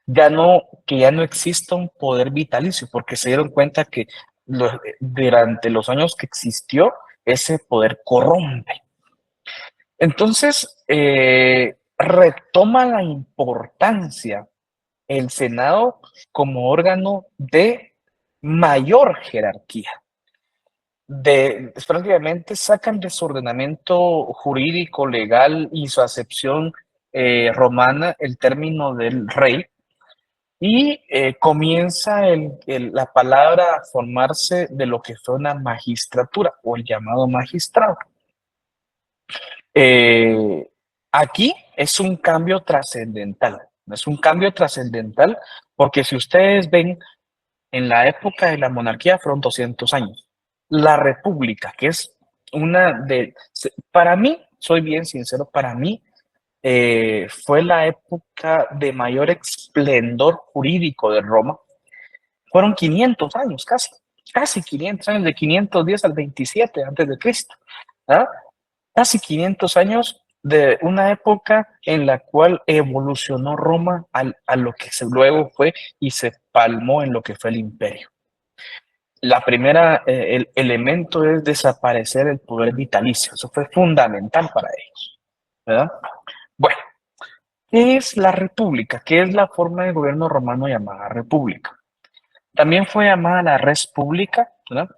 Que ya no exista un poder vitalicio, porque se dieron cuenta que durante los años que existió, ese poder corrompe. Entonces, retoma la importancia el Senado como órgano de mayor jerarquía. Prácticamente sacan de su ordenamiento jurídico, legal y su acepción romana el término del rey, y comienza la palabra a formarse de lo que fue una magistratura o el llamado magistrado. Aquí es un cambio trascendental. Es un cambio trascendental porque si ustedes ven, en la época de la monarquía fueron 200 años. La república, que es para mí, soy bien sincero, para mí fue la época de mayor esplendor jurídico de Roma. Fueron 500 años, casi 500 años, de 510 al 27 antes de Cristo. ¿Ah? Casi 500 años de una época en la cual evolucionó Roma a lo que luego fue y se palmó en lo que fue el imperio. El elemento es desaparecer el poder vitalicio. Eso fue fundamental para ellos, ¿verdad? Bueno, ¿qué es la república? ¿Qué es la forma de gobierno romano llamada república? También fue llamada la res pública, ¿verdad?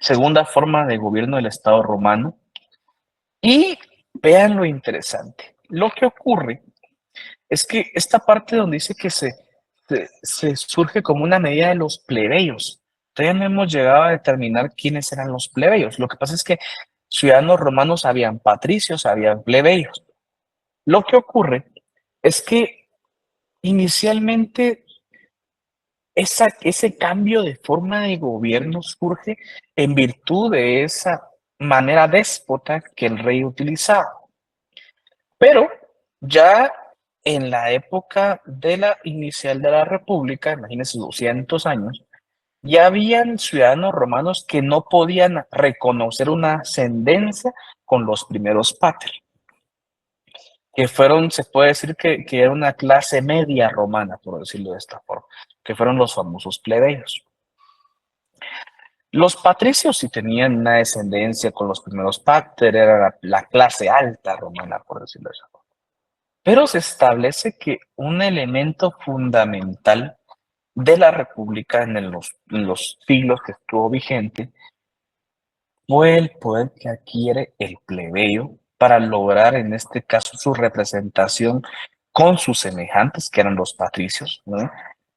Segunda forma de gobierno del Estado romano. Y vean lo interesante. Lo que ocurre es que esta parte donde dice que se surge como una medida de los plebeyos. Todavía no hemos llegado a determinar quiénes eran los plebeyos. Lo que pasa es que ciudadanos romanos habían patricios, habían plebeyos. Lo que ocurre es que inicialmente ese cambio de forma de gobierno surge en virtud de esa manera déspota que el rey utilizaba. Pero ya en la época de la inicial de la República, imagínense 200 años, ya habían ciudadanos romanos que no podían reconocer una ascendencia con los primeros pater, que fueron, se puede decir que era una clase media romana, por decirlo de esta forma, que fueron los famosos plebeyos. Los patricios sí tenían una descendencia con los primeros pater, era la clase alta romana, por decirlo de esa forma. Pero se establece que un elemento fundamental de la República en los siglos que estuvo vigente fue el poder que adquiere el plebeyo para lograr, en este caso, su representación con sus semejantes, que eran los patricios, ¿no?,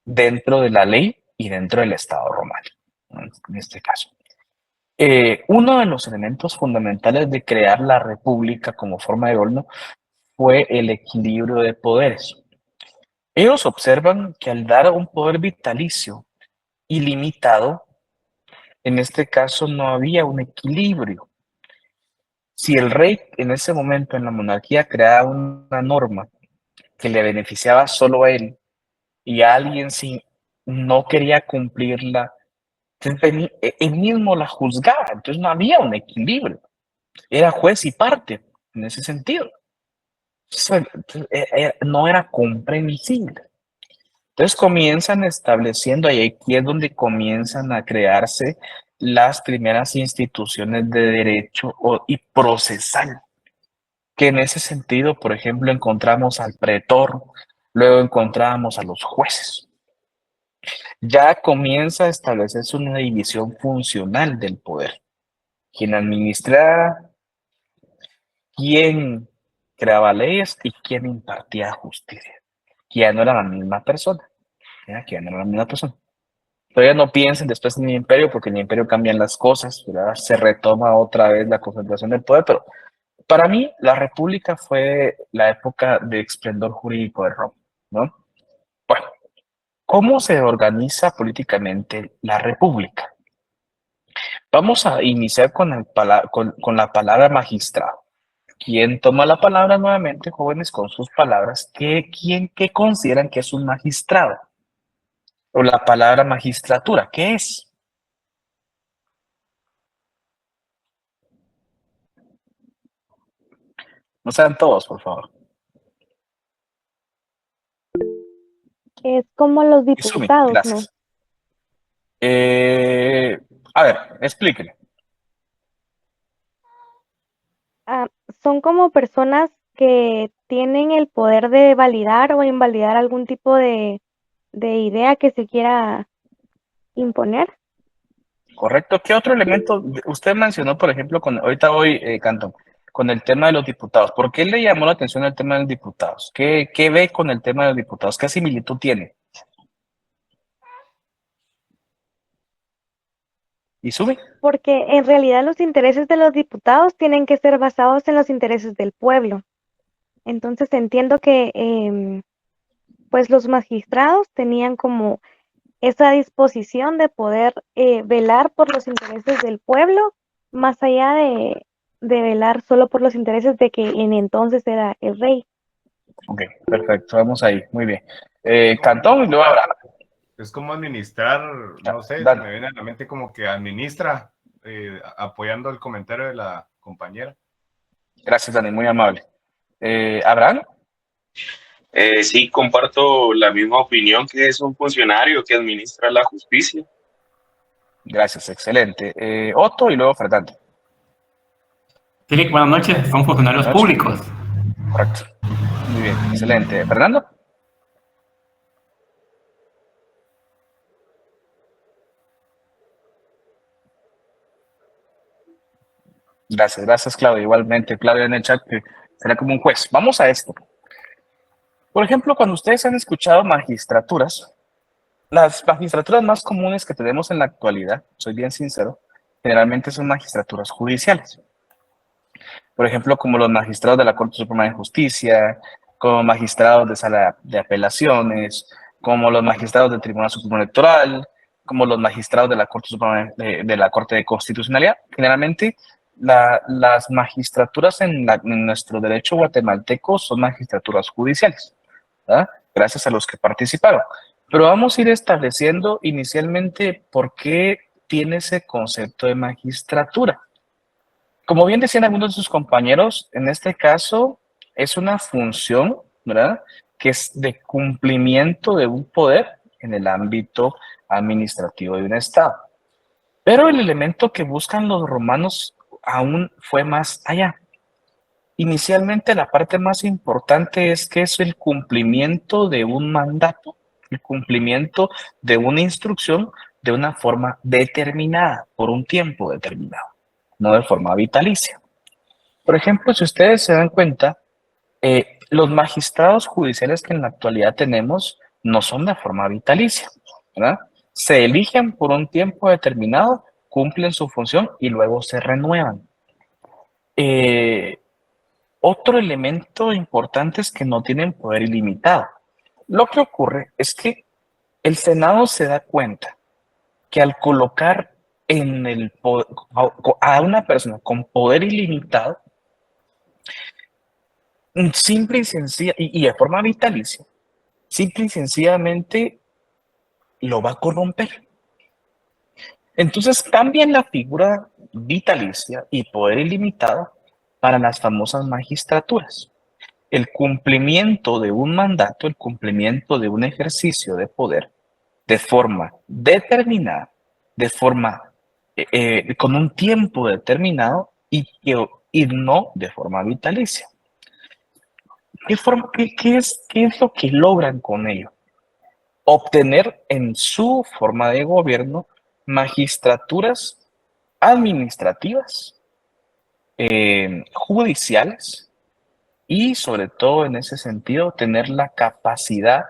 dentro de la ley y dentro del Estado romano, ¿no?, en este caso. Uno de los elementos fundamentales de crear la República como forma de gobierno fue el equilibrio de poderes. Ellos observan que al dar un poder vitalicio ilimitado, en este caso no había un equilibrio. Si el rey en ese momento en la monarquía creaba una norma que le beneficiaba solo a él y a alguien si no quería cumplirla, entonces él mismo la juzgaba, entonces no había un equilibrio, era juez y parte en ese sentido. No era comprensible. Entonces comienzan estableciendo, y aquí es donde comienzan a crearse las primeras instituciones de derecho y procesal, que en ese sentido, por ejemplo, encontramos al pretor, luego encontramos a los jueces. Ya comienza a establecerse una división funcional del poder. Quien administra, quién creaba leyes y quién impartía justicia. Que ya no era la misma persona. Que ya no era la misma persona. Todavía no piensen después en el imperio, porque en el imperio cambian las cosas, ¿verdad? Se retoma otra vez la concentración del poder, pero para mí la república fue la época de esplendor jurídico de Roma, ¿no? Bueno, ¿cómo se organiza políticamente la república? Vamos a iniciar con la palabra magistrado. ¿Quién toma la palabra nuevamente, jóvenes, con sus palabras? ¿Qué consideran que es un magistrado? O la palabra magistratura, ¿qué es? No sean todos, por favor. Es como los Izumi, diputados, ¿no? gracias. A ver, explíquenme. Son como personas que tienen el poder de validar o invalidar algún tipo de idea que se quiera imponer. ¿Correcto? ¿Qué otro elemento usted mencionó, por ejemplo, ahorita voy, Cantón, con el tema de los diputados? ¿Por qué le llamó la atención el tema de los diputados? ¿Qué ve con el tema de los diputados? ¿Qué similitud tiene? ¿Izumi? Porque en realidad los intereses de los diputados tienen que ser basados en los intereses del pueblo. Entonces entiendo que pues los magistrados tenían como esa disposición de poder velar por los intereses del pueblo, más allá de velar solo por los intereses de que en entonces era el rey. Ok, perfecto, vamos ahí, muy bien. Cantón y luego Abraham. Es como administrar, no sé, se me viene a la mente como que administra, apoyando el comentario de la compañera. Gracias, Dani, muy amable. ¿Abraham? Sí, comparto la misma opinión, que es un funcionario que administra la justicia. Gracias, excelente. Otto y luego Fernando. Sí, buenas noches, son funcionarios públicos. Correcto. Muy bien, excelente. ¿Fernando? Gracias, Claudia. Igualmente, Claudia en el chat, que será como un juez. Vamos a esto. Por ejemplo, cuando ustedes han escuchado magistraturas, las magistraturas más comunes que tenemos en la actualidad, soy bien sincero, generalmente son magistraturas judiciales. Por ejemplo, como los magistrados de la Corte Suprema de Justicia, como magistrados de sala de apelaciones, como los magistrados del Tribunal Supremo Electoral, como los magistrados de la Corte Suprema de la Corte de Constitucionalidad. Generalmente, las magistraturas en nuestro derecho guatemalteco son magistraturas judiciales, ¿verdad? Gracias a los que participaron. Pero vamos a ir estableciendo inicialmente por qué tiene ese concepto de magistratura. Como bien decían algunos de sus compañeros, en este caso es una función, ¿verdad?, que es de cumplimiento de un poder en el ámbito administrativo de un Estado. Pero el elemento que buscan los romanos aún fue más allá. Inicialmente la parte más importante es que es el cumplimiento de un mandato, el cumplimiento de una instrucción de una forma determinada, por un tiempo determinado, no de forma vitalicia. Por ejemplo, si ustedes se dan cuenta, los magistrados judiciales que en la actualidad tenemos no son de forma vitalicia, ¿verdad? Se eligen por un tiempo determinado, cumplen su función y luego se renuevan. Otro elemento importante es que no tienen poder ilimitado. Lo que ocurre es que el Senado se da cuenta que al colocar en el a una persona con poder ilimitado, simple y sencilla, y de forma vitalicia, simple y sencillamente lo va a corromper. Entonces cambian la figura vitalicia y poder ilimitado para las famosas magistraturas. El cumplimiento de un mandato, el cumplimiento de un ejercicio de poder de forma determinada, de forma con un tiempo determinado y no de forma vitalicia. ¿Qué es lo que logran con ello? Obtener en su forma de gobierno magistraturas administrativas, judiciales y sobre todo en ese sentido tener la capacidad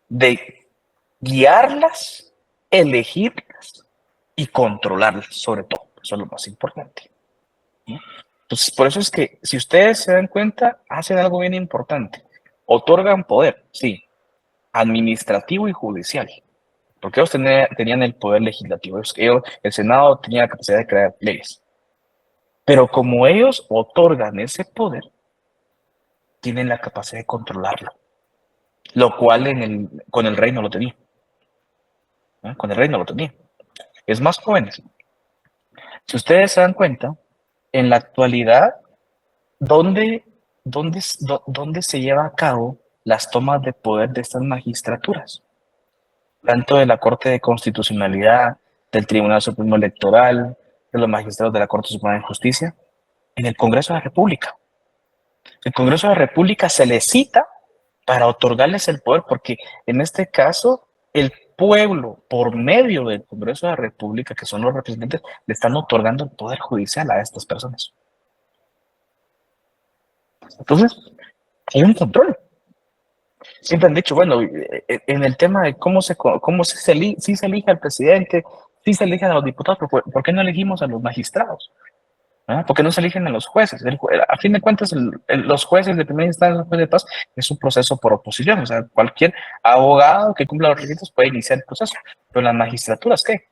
de guiarlas, elegirlas y controlarlas, sobre todo. Eso es lo más importante. Entonces, por eso es que si ustedes se dan cuenta, hacen algo bien importante. Otorgan poder, sí, administrativo y judicial. Porque ellos tenían el poder legislativo. El Senado tenía la capacidad de crear leyes. Pero como ellos otorgan ese poder, tienen la capacidad de controlarlo. Lo cual con el rey no lo tenía. Con el rey no lo tenía. Es más, jóvenes. Si ustedes se dan cuenta, en la actualidad, ¿dónde se lleva a cabo las tomas de poder de estas magistraturas? Tanto de la Corte de Constitucionalidad, del Tribunal Supremo Electoral, de los magistrados de la Corte Suprema de Justicia, en el Congreso de la República. El Congreso de la República se le cita para otorgarles el poder, porque en este caso, el pueblo, por medio del Congreso de la República, que son los representantes, le están otorgando el poder judicial a estas personas. Entonces, hay un control. Siempre han dicho, bueno, en el tema de si se elige al presidente, si se eligen a los diputados, ¿por qué no elegimos a los magistrados? ¿Por qué no se eligen a los jueces? A fin de cuentas, los jueces de primera instancia, los jueces de paz, es un proceso por oposición. O sea, cualquier abogado que cumpla los requisitos puede iniciar el proceso. Pero las magistraturas, ¿qué?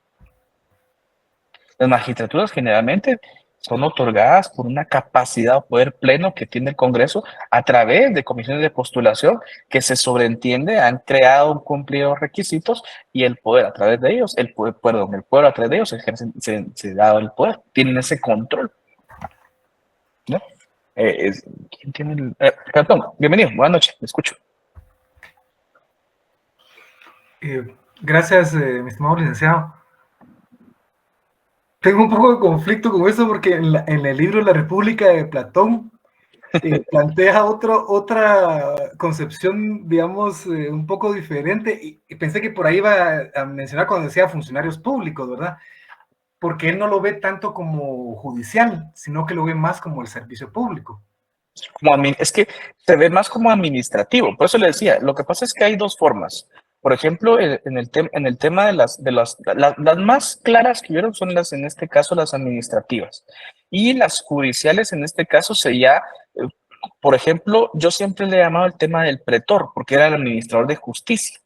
Las magistraturas generalmente son otorgadas por una capacidad o poder pleno que tiene el Congreso a través de comisiones de postulación que se sobreentiende han creado un cumplido de requisitos y el poder a través de ellos, el pueblo a través de ellos se da el poder, tienen ese control. ¿No? ¿Quién tiene perdón, bienvenido, buenas noches, me escucho. Gracias, mi estimado licenciado. Tengo un poco de conflicto con eso porque en el libro La República de Platón plantea otra concepción, digamos, un poco diferente y pensé que por ahí iba a mencionar cuando decía funcionarios públicos, ¿verdad? Porque él no lo ve tanto como judicial, sino que lo ve más como el servicio público. Es que se ve más como administrativo, por eso le decía, lo que pasa es que hay dos formas. Por ejemplo, en el tema de las más claras que vieron son en este caso, las administrativas. Y las judiciales, en este caso, sería, por ejemplo, yo siempre le he llamado el tema del pretor, porque era el administrador de justicia.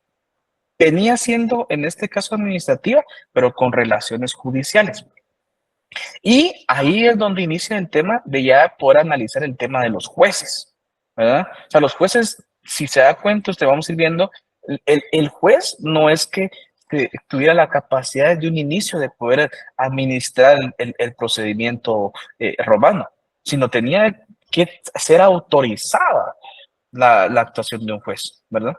Venía siendo, en este caso, administrativa, pero con relaciones judiciales. Y ahí es donde inicia el tema de ya poder analizar el tema de los jueces, ¿verdad? O sea, los jueces, si se da cuenta, usted vamos a ir viendo, el juez no es que tuviera la capacidad de un inicio de poder administrar el procedimiento romano, sino tenía que ser autorizada la actuación de un juez, ¿verdad?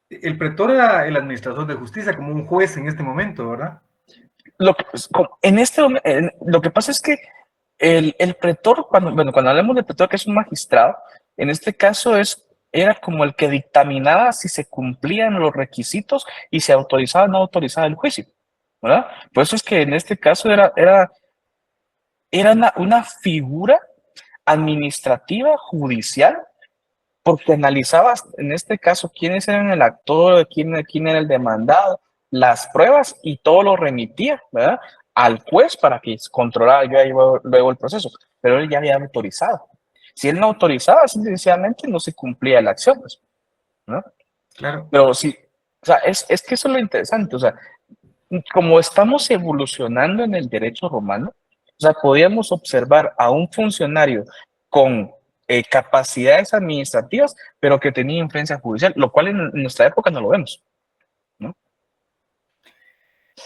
El pretor era el administrador de justicia, como un juez en este momento, ¿verdad? Lo que pasa es que el pretor, cuando hablamos del pretor, que es un magistrado, en este caso era como el que dictaminaba si se cumplían los requisitos y se autorizaba o no autorizaba el juicio, ¿verdad? Por eso es que en este caso era una figura administrativa, judicial, porque analizaba en este caso quiénes eran el actor, quién era el demandado, las pruebas y todo lo remitía, ¿verdad?, al juez para que controlara luego el proceso, pero él ya había autorizado. Si él no autorizaba, sencillamente no se cumplía la acción, ¿no? Claro. Pero sí, o sea, es que eso es lo interesante, o sea, como estamos evolucionando en el derecho romano, o sea, podíamos observar a un funcionario con capacidades administrativas, pero que tenía influencia judicial, lo cual en nuestra época no lo vemos, ¿no?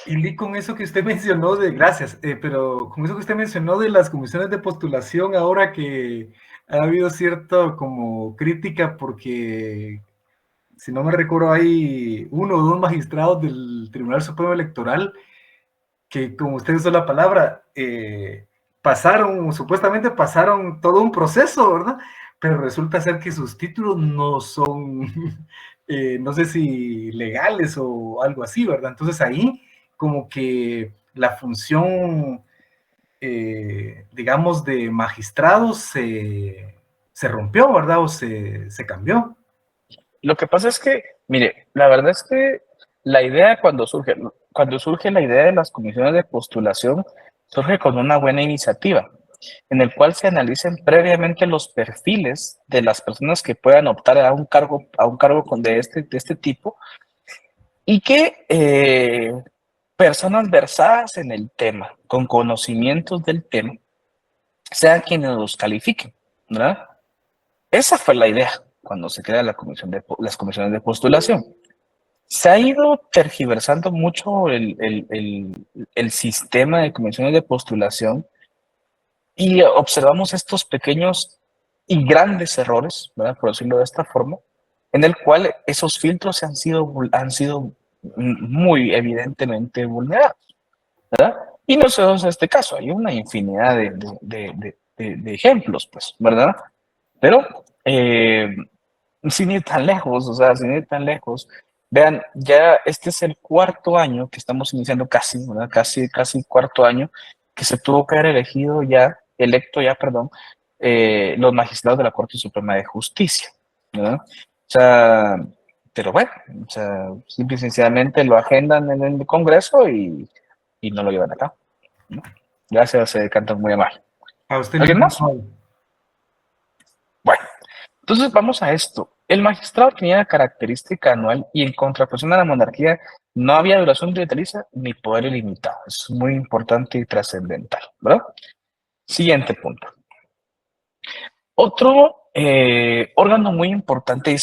Y con eso que usted mencionó gracias, pero con eso que usted mencionó de las comisiones de postulación, ahora que ha habido cierta como crítica porque, si no me recuerdo, hay 1 o 2 magistrados del Tribunal Supremo Electoral que, como usted usó la palabra, supuestamente pasaron todo un proceso, ¿verdad? Pero resulta ser que sus títulos no son, no sé si legales o algo así, ¿verdad? Entonces ahí como que la función, digamos, de magistrados se rompió, ¿verdad? O se cambió. Lo que pasa es que, mire, la verdad es que la idea cuando surge la idea de las comisiones de postulación, surge con una buena iniciativa, en el cual se analicen previamente los perfiles de las personas que puedan optar a un cargo de este tipo, y que personas versadas en el tema, con conocimientos del tema, sean quienes los califiquen, ¿verdad? Esa fue la idea cuando se crea las comisiones de postulación. Se ha ido tergiversando mucho el sistema de comisiones de postulación y observamos estos pequeños y grandes errores, ¿verdad? Por decirlo de esta forma, en el cual esos filtros han sido muy evidentemente vulnerados, ¿verdad? Y no solo es este caso, hay una infinidad de ejemplos, pues, ¿verdad? Pero sin ir tan lejos, vean, ya este es el 4.º año que estamos iniciando casi, ¿verdad? Casi 4.º año que se tuvo que haber electo ya, los magistrados de la Corte Suprema de Justicia, ¿verdad? O sea, pero bueno, o sea, simple y sencillamente lo agendan en el Congreso y no lo llevan acá, ¿no? Gracias, Cantor, muy amable. ¿A usted ¿Alguien más? Bueno, entonces vamos a esto. El magistrado tenía característica anual y en contraposición a la monarquía no había duración vitalicia ni poder ilimitado. Es muy importante y trascendental, ¿verdad? Siguiente punto. Otro órgano muy importante,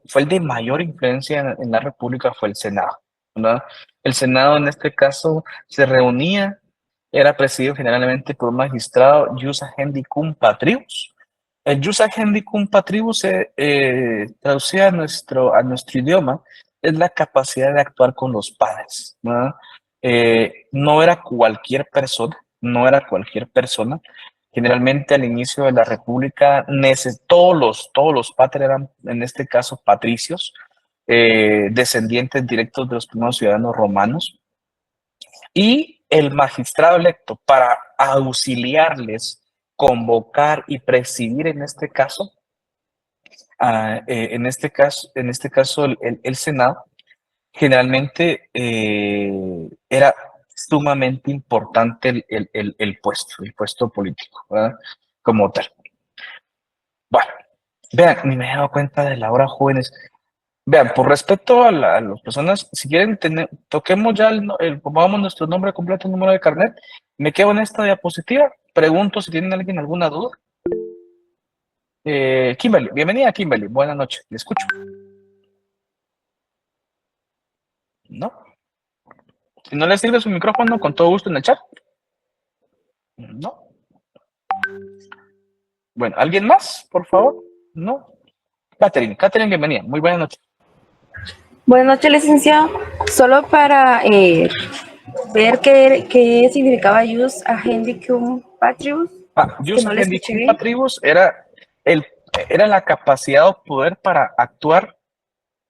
fue el de mayor influencia en la República, fue el Senado, ¿verdad? El Senado en este caso se reunía, era presidido generalmente por un magistrado, jus agendi cum patribus. El jus agendi cum patribus, traducida a nuestro idioma, es la capacidad de actuar con los padres, ¿verdad? No era cualquier persona. Generalmente al inicio de la República, todos los patres eran, en este caso, patricios, descendientes directos de los primeros ciudadanos romanos, y el magistrado electo, para auxiliarles, convocar y presidir el Senado, generalmente era sumamente importante el puesto político, ¿verdad? Como tal. Bueno, vean, ni me he dado cuenta de la hora, jóvenes. Vean, por respeto a las personas, si quieren, toquemos ya pongamos nuestro nombre completo, número de carnet. Me quedo en esta diapositiva. Pregunto si tienen alguna duda. Kimberly, bienvenida, Kimberly. Buenas noches, le escucho. ¿No? Si no le sirve su micrófono, con todo gusto en el chat. ¿No? Bueno, ¿alguien más, por favor? ¿No? Catherine, bienvenida. Muy buenas noches. Buenas noches, licenciado. Solo para ver qué significaba jus agendi cum patribus. Jus agendi cum patribus era la capacidad o poder para actuar